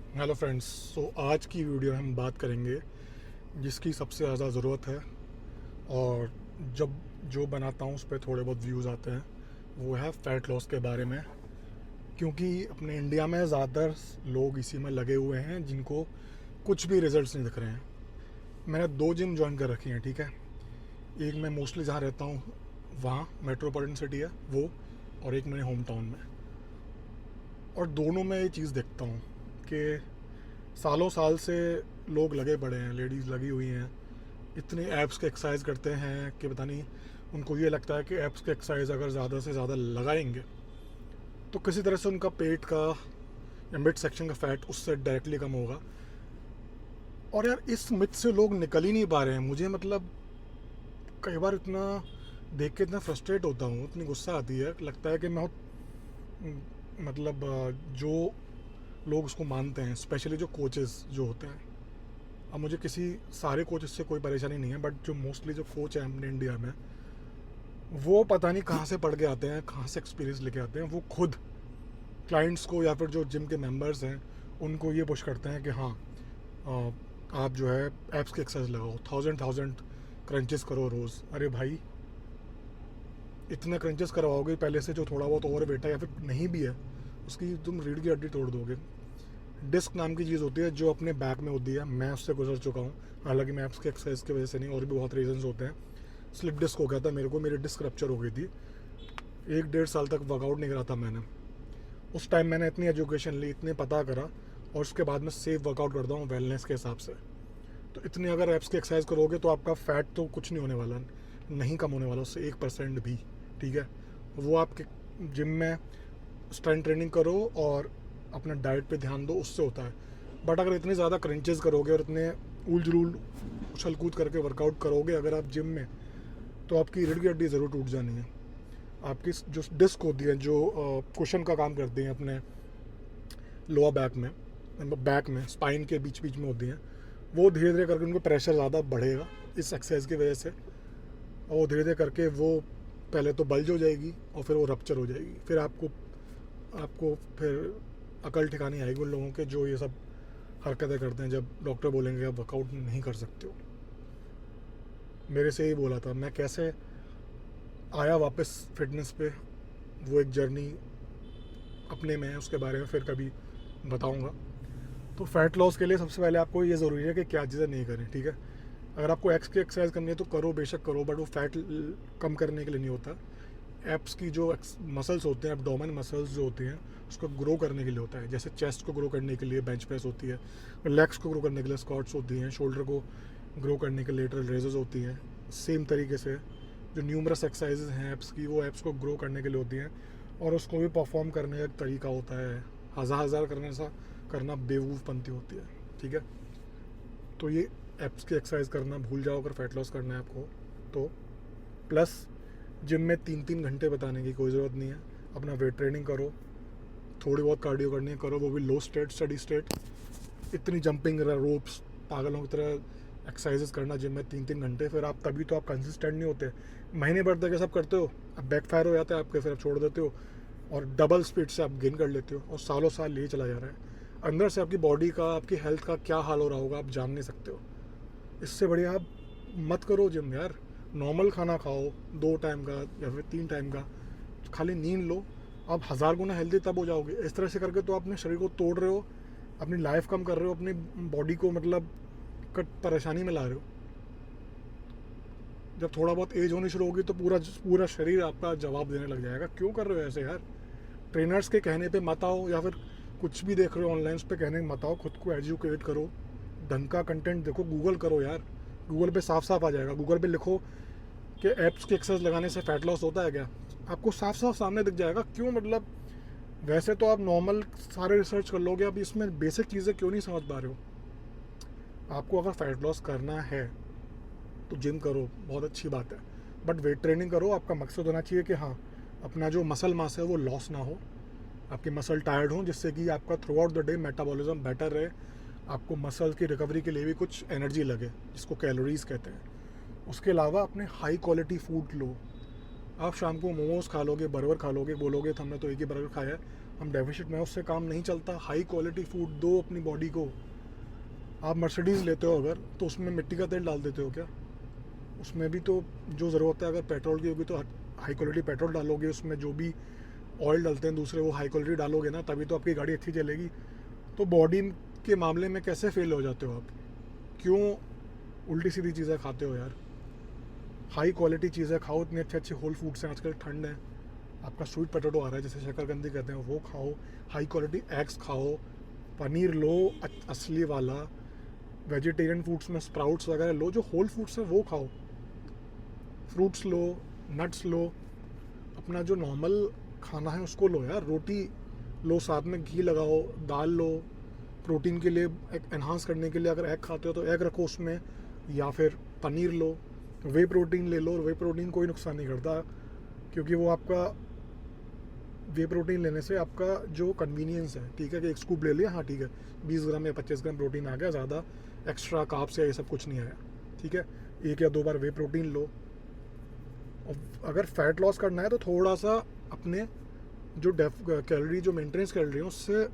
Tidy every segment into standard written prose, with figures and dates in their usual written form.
Hello friends. आज की video में हम बात करेंगे जिसकी सबसे ज़्यादा ज़रूरत है और जब जो बनाता हूँ उस पर थोड़े बहुत व्यूज़ आते हैं, वो है फ़ैट लॉस के बारे में। क्योंकि अपने इंडिया में ज़्यादातर लोग इसी में लगे हुए हैं जिनको कुछ भी रिजल्ट्स नहीं दिख रहे हैं। मैंने 2 जिम ज्वाइन कर रखी हैं, ठीक है। एक मैं मोस्टली जहाँ रहता हूँ वहाँ मेट्रोपॉलिटन सिटी है वो, और एक मेरे होम टाउन में। और दोनों में ये चीज़ देखता हूँ कि सालों साल से लोग लगे पड़े हैं, लेडीज़ लगी हुई हैं, इतने एप्स के एक्सरसाइज करते हैं कि पता नहीं उनको ये लगता है कि एप्स के एक्सरसाइज अगर ज़्यादा से ज़्यादा लगाएंगे तो किसी तरह से उनका पेट का या मिड सेक्शन का फैट उससे डायरेक्टली कम होगा। और यार इस मिथ से लोग निकल ही नहीं पा रहे हैं। मुझे मतलब कई बार इतना देख के इतना फ्रस्ट्रेट होता हूँ, इतनी गुस्सा आती है, लगता है कि मैं मतलब जो लोग उसको मानते हैं, स्पेशली जो कोचेस जो होते हैं। अब मुझे किसी सारे कोचेस से कोई परेशानी नहीं है, बट जो मोस्टली जो कोच हैं अपने इंडिया में, वो पता नहीं कहाँ से पढ़ के आते हैं, कहाँ से एक्सपीरियंस लेके आते हैं। वो खुद क्लाइंट्स को या फिर जो जिम के मेंबर्स हैं उनको ये पुश करते हैं कि हाँ, आप जो है एप्स की एक्सरसाइज लगाओ, थाउजेंड क्रंचेस करो रोज़। अरे भाई, इतने क्रंचेस करवाओगे पहले से जो थोड़ा बहुत ओवर वेट है या फिर नहीं भी है उसकी तुम रीढ़ की हड्डी तोड़ दोगे। डिस्क नाम की चीज़ होती है जो अपने बैक में होती है, मैं उससे गुजर चुका हूँ। हालांकि मैं एप्स की एक्सरसाइज की वजह से नहीं, और भी बहुत रीजंस होते हैं। स्लिप डिस्क हो गया था मेरे को, मेरी डिस्क रप्चर हो गई थी। 1 डेढ़ साल तक वर्कआउट नहीं करा था मैंने। उस टाइम मैंने इतनी एजुकेशन ली, इतने पता करा, और उसके बाद में सेफ वर्कआउट करता हूँ वेलनेस के हिसाब से। तो इतनी अगर एप्स की एक्सरसाइज करोगे तो आपका फैट तो कुछ नहीं होने वाला, नहीं कम होने वाला उससे 1% भी, ठीक है। वो आपके जिम में स्ट्रेंथ ट्रेनिंग करो और अपना डाइट पे ध्यान दो, उससे होता है। बट अगर इतने ज़्यादा क्रंचेस करोगे और इतने उल जलूल उछल कूद करके वर्कआउट करोगे अगर आप जिम में, तो आपकी रीढ़ की हड्डी ज़रूर टूट जानी है। आपकी जो डिस्क होती है, जो कुशन का काम करती हैं अपने लोअर बैक में, स्पाइन के बीच बीच में होती हैं, वो धीरे धीरे करके उनको प्रेशर ज़्यादा बढ़ेगा इस एक्सरसाइज की वजह से। और वो धीरे धीरे करके वो पहले तो बल्ज हो जाएगी और फिर वो रप्चर हो जाएगी। फिर आपको आपको फिर अकल ठिकानी आएगी उन लोगों के जो ये सब हरकतें करते हैं, जब डॉक्टर बोलेंगे आप वर्कआउट नहीं कर सकते हो। मेरे से ही बोला था, मैं कैसे आया वापस फिटनेस पे, वो एक जर्नी अपने में है, उसके बारे में फिर कभी बताऊंगा। तो फैट लॉस के लिए सबसे पहले आपको ये ज़रूरी है कि क्या चीज़ें नहीं करें, ठीक है। अगर आपको एक्स की एक्सरसाइज करनी है तो करो, बेशक करो, बट वो फैट कम करने के लिए नहीं होता। एप्स की जो मसल्स होते हैं, एब्डोमेन मसल्स जो होती हैं, उसको ग्रो करने के लिए होता है। जैसे चेस्ट को ग्रो करने के लिए बेंच प्रेस होती है, लेग्स को ग्रो करने के लिए स्क्वाट्स होती हैं, शोल्डर को ग्रो करने के लिए लेटरल रेजेस होती हैं। सेम तरीके से जो न्यूमरस एक्सरसाइजेज हैं एप्स की, वो एप्स को ग्रो करने के लिए होती हैं, और उसको भी परफॉर्म करने का एक तरीका होता है। हज़ार हज़ार करने सा करना बेवकूफ़पंती होती है, ठीक है। तो ये एप्स की एक्सरसाइज करना भूल जाओ अगर फैट लॉस करना है आपको तो। प्लस जिम में 3 3 घंटे बताने की कोई ज़रूरत नहीं है। अपना वेट ट्रेनिंग करो, थोड़ी बहुत कार्डियो करनी है करो, वो भी लो स्टेट स्टडी स्टेट। इतनी जंपिंग रोप्स पागलों की तरह एक्सरसाइजेस करना जिम में 3 3 घंटे, फिर आप तभी तो आप कंसिस्टेंट नहीं होते। महीने भर तक ये सब करते हो, अब बैकफायर हो जाता है आपके, फिर आप छोड़ देते हो, और डबल स्पीड से आप गेन कर लेते हो, और सालों साल यही चला जा रहा है। अंदर से आपकी बॉडी का, आपकी हेल्थ का क्या हाल हो रहा होगा आप जान नहीं सकते हो। इससे बढ़िया आप मत करो जिम यार। नॉर्मल खाना खाओ, 2 टाइम का या फिर 3 टाइम का, खाली नींद लो। आप 1000 गुना हेल्दी तब हो जाओगे। इस तरह से करके तो अपने शरीर को तोड़ रहे हो, अपनी लाइफ कम कर रहे हो, अपनी बॉडी को मतलब कट परेशानी में ला रहे हो। जब थोड़ा बहुत एज होनी शुरू होगी तो पूरा पूरा शरीर आपका जवाब देने लग जाएगा, क्यों कर रहे हो ऐसे यार। ट्रेनर्स के कहने पे मत आओ, या फिर कुछ भी देख रहे हो ऑनलाइन उस पर कहने मत आओ, खुद को एजुकेट करो, ढंग का कंटेंट देखो, गूगल करो यार। गूगल पे साफ साफ आ जाएगा, गूगल पे लिखो कि एप्स की एक्सरसाइज लगाने से फैट लॉस होता है क्या, आपको साफ साफ सामने दिख जाएगा। क्यों मतलब, वैसे तो आप नॉर्मल सारे रिसर्च कर लोगे, अब इसमें बेसिक चीज़ें क्यों नहीं समझ पा रहे हो। आपको अगर फैट लॉस करना है तो जिम करो, बहुत अच्छी बात है, बट वेट ट्रेनिंग करो। आपका मकसद होना चाहिए कि हाँ, अपना जो मसल मास है वो लॉस ना हो, आपके मसल टायर्ड हों, जिससे कि आपका through out the day metabolism better रहे, आपको मसल की रिकवरी के लिए भी कुछ एनर्जी लगे, जिसको कैलोरीज कहते हैं। उसके अलावा अपने हाई क्वालिटी फूड लो। आप शाम को मोमोज खा लोगे, बर्गर खा लोगे, बोलोगे तो हमने तो एक ही बर्गर खाया है, हम डेफिशिट में उससे काम नहीं चलता। हाई क्वालिटी फूड दो अपनी बॉडी को। आप मर्सिडीज़ लेते हो अगर, तो उसमें मिट्टी का तेल डाल देते हो क्या? उसमें भी तो जो ज़रूरत है, अगर पेट्रोल की होगी तो हाई क्वालिटी पेट्रोल डालोगे, उसमें जो भी ऑयल डालते हैं दूसरे वो हाई क्वालिटी डालोगे ना, तभी तो आपकी गाड़ी अच्छी चलेगी। तो बॉडी के मामले में कैसे फेल हो जाते हो आप? क्यों उल्टी सीधी चीज़ें खाते हो यार? हाई क्वालिटी चीज़ें खाओ, इतनी अच्छे अच्छे होल फूड्स हैं, आजकल ठंड है, आपका स्वीट पोटैटो आ रहा है जिसे शकरकंदी कहते हैं, वो खाओ। हाई क्वालिटी एग्स खाओ, पनीर लो असली वाला। वेजिटेरियन फूड्स में स्प्राउट्स वगैरह लो, जो होल फूड्स हैं वो खाओ। फ्रूट्स लो, नट्स लो, अपना जो नॉर्मल खाना है उसको लो यार। रोटी लो, साथ में घी लगाओ, दाल लो। प्रोटीन के लिए एनहांस करने के लिए अगर एग खाते हो तो एग रखो उसमें, या फिर पनीर लो। वे प्रोटीन ले लो, वे प्रोटीन कोई नुकसान नहीं करता, क्योंकि वो आपका वे प्रोटीन लेने से आपका जो कन्वीनियंस है, ठीक है कि एक स्कूप ले लिया, हाँ ठीक है 20 ग्राम या 25 ग्राम प्रोटीन आ गया, ज़्यादा एक्स्ट्रा कार्ब्स या ये सब कुछ नहीं आया, ठीक है। 1 या 2 बार वे प्रोटीन लो। और अगर फैट लॉस करना है तो थोड़ा सा अपने जो कैलोरी जो मेंटेनेंस कैलोरी है उससे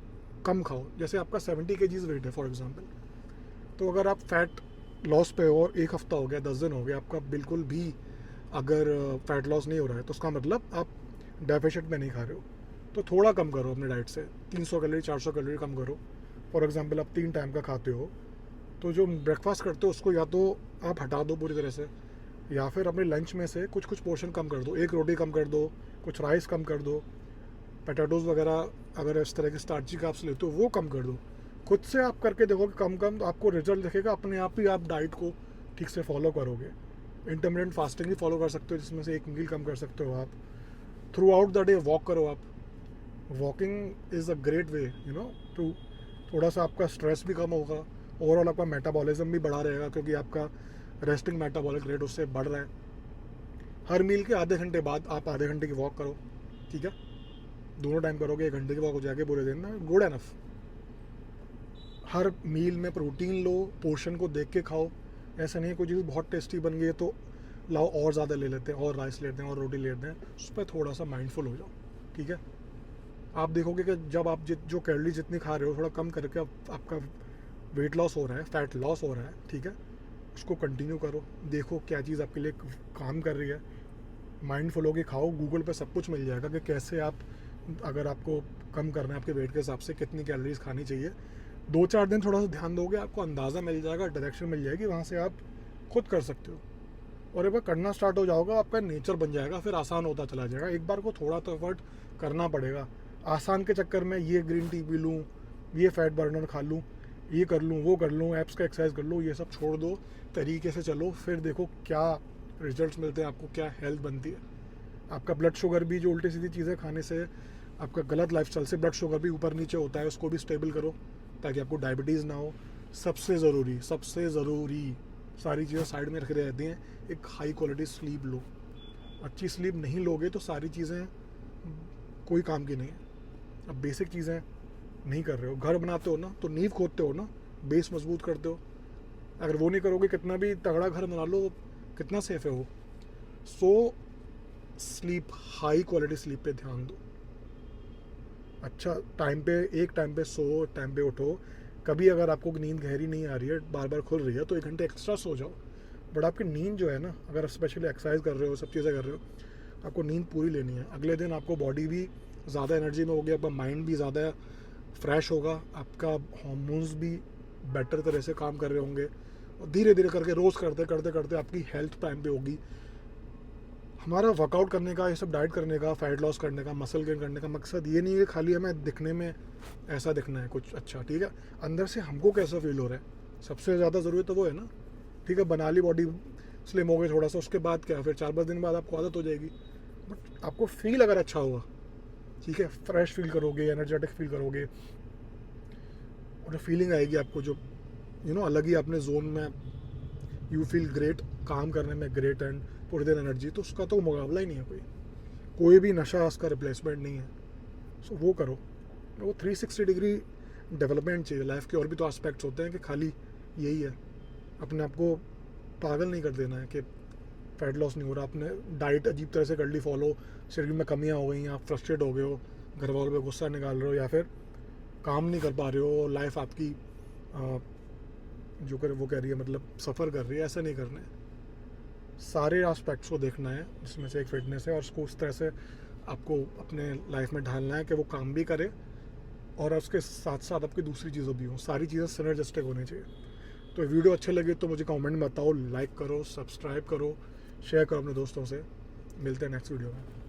कम खाओ। जैसे आपका 70 kg वेट है फॉर एग्जांपल, तो अगर आप फैट लॉस पे हो और 1 हफ्ता हो गया, 10 दिन हो गया, आपका बिल्कुल भी अगर फैट लॉस नहीं हो रहा है, तो उसका मतलब आप डेफिशिट में नहीं खा रहे हो। तो थोड़ा कम करो अपने डाइट से, 300 कैलोरी 400 कैलोरी कम करो। फॉर एग्जांपल आप 3 टाइम का खाते हो, तो जो ब्रेकफास्ट करते हो उसको या तो आप हटा दो पूरी तरह से, या फिर अपने लंच में से कुछ कुछ पोर्शन कम कर दो। 1 रोटी कम कर दो, कुछ राइस कम कर दो, पोटैटोज़ वगैरह अगर इस तरह के स्टार्ची काप्स लेते हो वो कम कर दो। खुद से आप करके देखो कि कम कम, तो आपको रिजल्ट दिखेगा अपने आप ही। आप डाइट को ठीक से फॉलो करोगे। इंटरमिटेंट फास्टिंग भी फॉलो कर सकते हो, जिसमें से 1 मील कम कर सकते हो आप। Throughout the day walk करो आप। Walking is a great way to, थोड़ा सा आपका स्ट्रेस भी कम होगा, ओवरऑल आपका मेटाबॉलिज्म भी बढ़ा रहेगा, क्योंकि आपका रेस्टिंग मेटाबॉलिक रेट उससे बढ़ रहा है। हर मील के आधे घंटे बाद आप आधे घंटे की वॉक करो, ठीक है। दोनों टाइम करोगे 1 घंटे की वॉक हो जाएगी पूरे दिन में, गुड एनफ। हर मील में प्रोटीन लो, पोर्शन को देख के खाओ। ऐसा नहीं है कोई चीज़ बहुत टेस्टी बन गई है तो लाओ और ज़्यादा ले लेते हैं, और राइस लेते हैं, और रोटी लेते हैं। उस पर थोड़ा सा माइंडफुल हो जाओ, ठीक है। आप देखोगे कि जब आप जो कैलोरी जितनी खा रहे हो थोड़ा कम करके आपका वेट लॉस हो रहा है, फैट लॉस हो रहा है, ठीक है। उसको कंटिन्यू करो, देखो क्या चीज़ आपके लिए काम कर रही है। माइंडफुल होके खाओ, गूगल पे सब कुछ मिल जाएगा कि कैसे आप, अगर आपको कम करना है आपके वेट के हिसाब से कितनी कैलोरीज खानी चाहिए। 2-4 दिन थोड़ा सा ध्यान दोगे, आपको अंदाज़ा मिल जाएगा, डायरेक्शन मिल जाएगी, वहाँ से आप खुद कर सकते हो। और एक बार करना स्टार्ट हो जाओगा, आपका नेचर बन जाएगा, फिर आसान होता चला जाएगा। एक बार को थोड़ा तो एफर्ट करना पड़ेगा। आसान के चक्कर में ये ग्रीन टी पी लूँ, ये फैट बर्नर खा लूँ, ये कर लूँ, वो कर लूँ, एप्स का एक्सरसाइज कर लूँ, ये सब छोड़ दो, तरीके से चलो, फिर देखो क्या रिजल्ट्स मिलते हैं आपको, क्या हेल्थ बनती है। आपका ब्लड शुगर भी, जो उल्टी सीधी चीज़ें खाने से, आपका गलत लाइफस्टाइल से ब्लड शुगर भी ऊपर नीचे होता है, उसको भी स्टेबल करो ताकि आपको डायबिटीज़ ना हो। सबसे ज़रूरी, सबसे ज़रूरी, सारी चीज़ें साइड में रख रहती हैं, एक हाई क्वालिटी स्लीप लो। अच्छी स्लीप नहीं लोगे तो सारी चीज़ें कोई काम की नहीं है। अब बेसिक चीज़ें नहीं कर रहे हो, घर बनाते हो ना तो नींव खोदते हो ना, बेस मजबूत करते हो। अगर वो नहीं करोगे, कितना भी तगड़ा घर बना लो, कितना सेफ है वो। So sleep, high quality sleep पे ध्यान दो। अच्छा टाइम पे, एक टाइम पे सो, टाइम पे उठो। कभी अगर आपको नींद गहरी नहीं आ रही है, बार बार खुल रही है, तो 1 घंटे एक्स्ट्रा सो जाओ। बट आपकी नींद जो है ना, अगर स्पेशली एक्सरसाइज कर रहे हो, सब चीज़ें कर रहे हो, आपको नींद पूरी लेनी है। अगले दिन आपको बॉडी भी ज़्यादा एनर्जी में होगी, आपका माइंड भी ज़्यादा फ्रेश होगा, आपका हार्मोन्स भी बेटर तरह से काम कर रहे होंगे। और धीरे धीरे करके रोज़ करते करते करते आपकी हेल्थ टाइम पे होगी। हमारा वर्कआउट करने का, ये सब डाइट करने का, फैट लॉस करने का, मसल गेन करने का मकसद ये नहीं है कि खाली हमें दिखने में ऐसा दिखना है कुछ अच्छा, ठीक है। अंदर से हमको कैसा फील हो रहा है, सबसे ज़्यादा ज़रूरी तो वो है ना, ठीक है। बना ली बॉडी, स्लिम हो गई थोड़ा सा, उसके बाद क्या, फिर 4-5 दिन बाद आपको आदत हो जाएगी। बट आपको फील अगर अच्छा होगा, ठीक है, फ्रेश फील करोगे, एनर्जेटिक फील करोगे, और फीलिंग आएगी आपको जो अलग ही अपने जोन में, यू फील ग्रेट, काम करने में ग्रेट, एंड पूरे दिन एनर्जी, तो उसका तो मुकाबला ही नहीं है कोई भी नशा उसका रिप्लेसमेंट नहीं है। सो वो करो। वो 360 डिग्री डेवलपमेंट चाहिए लाइफ के। और भी तो एस्पेक्ट्स होते हैं कि खाली यही है। अपने आप को पागल नहीं कर देना है कि फैट लॉस नहीं हो रहा, आपने डाइट अजीब तरह से कर ली फॉलो, शरीर में कमियां हो गई, आप फ्रस्ट्रेट हो गए हो, घर वालों पे गुस्सा निकाल रहे हो या फिर काम नहीं कर पा रहे हो, लाइफ आपकी जो कर वो कह रही है मतलब सफ़र कर रही है, ऐसा नहीं करना है। सारे एस्पेक्ट्स को देखना है जिसमें से एक फिटनेस है, और उसको उस तरह से आपको अपने लाइफ में ढालना है कि वो काम भी करे और उसके साथ साथ आपकी दूसरी चीज़ें भी हों, सारी चीज़ें सिनर्जिस्टिक होनी चाहिए। तो वीडियो अच्छे लगे तो मुझे कमेंट में बताओ, लाइक करो, सब्सक्राइब करो, शेयर करो अपने दोस्तों से। मिलते हैं नेक्स्ट वीडियो में।